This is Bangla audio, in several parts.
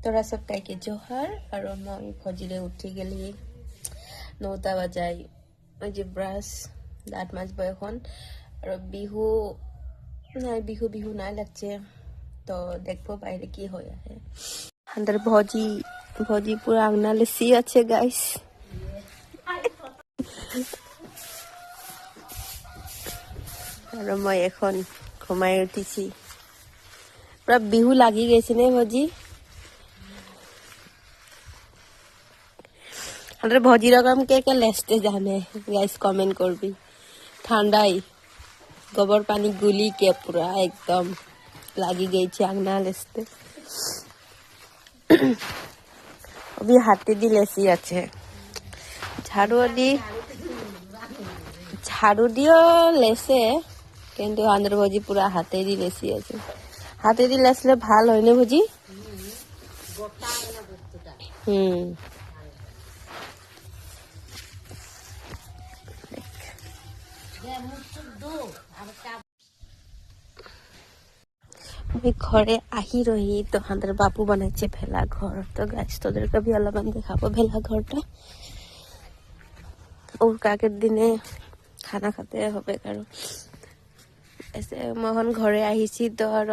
তোরা সব কাইকে জোহার আর মই ফজিরে উঠি গেলি 9টা বাজাই ওই যে ব্রাশ দাঁত মাজবো এখন আর বিহু নাই বিহু বিহু নাই লাগছে তো দেখবো বাইরে কি হয়ে আছে আমাদের ভজি ভজি পুরো আংনা লেসি আছে গাইস আর মই এখন ঘুমাই উঠিছি পুরা বিহু লাগি গেছে নে ভজি আমাদের ভজির রকম কে কে লেসতে জানে গাইস কমেন্ট করবি ঠান্ডাই গোবর পানি গুলি के पूरा एकदम लागी गई थी आंगना लेसते अभी हाथे दी लेसी আছে ঝাড়ু দিও লেসে কিন্তু আন্দার ভজি পুরা হাতে দি লেসি আছে হাতে দি লেসলে ভালো হয় না ভজি আমি ঘরে আহি রহি তো আমাদের বাপু বানাইছে ভেলা ঘর তো গাছ তোদেরকে भी অলপমান দেখাবো ভেলা ঘরটা ওর কাকের দিনে খানা খাতে হবে কারণ এসে মহন ঘরে আহিছি তো আর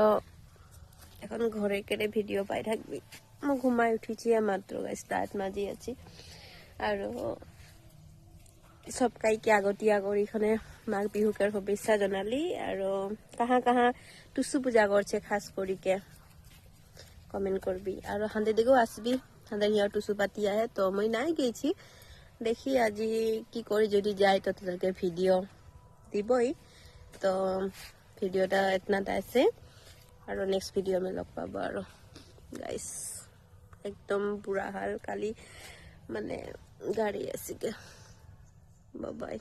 এখন ঘরে কেটে ভিডিও পাই থাকবি মই ঘুমাই উঠিছি মাত্র গাছ দাঁত মাজি আছি আর সব কাইকে আগতীয়া কৰি খনে মাঘ বিহুকের শুভেচ্ছা জনালি আর কাহা কাহা টুসু পূজা করছে খাস করিকে কমেন্ট করবি আর হাঁদে দিকেও আসবি হাঁদের ইয়ার টুসু পাতি আহে তো মই নাই গেছি দেখি আজি কি করি যদি যাই তো তোদেরকে ভিডিও দিবই তো ভিডিওটা এতনাতে আছে আর নেক্সট ভিডিও আমি লগ পাবো আর গাইস একদম বুড়া হাল কালি মানে গাড়ি আছে কে বাই বাই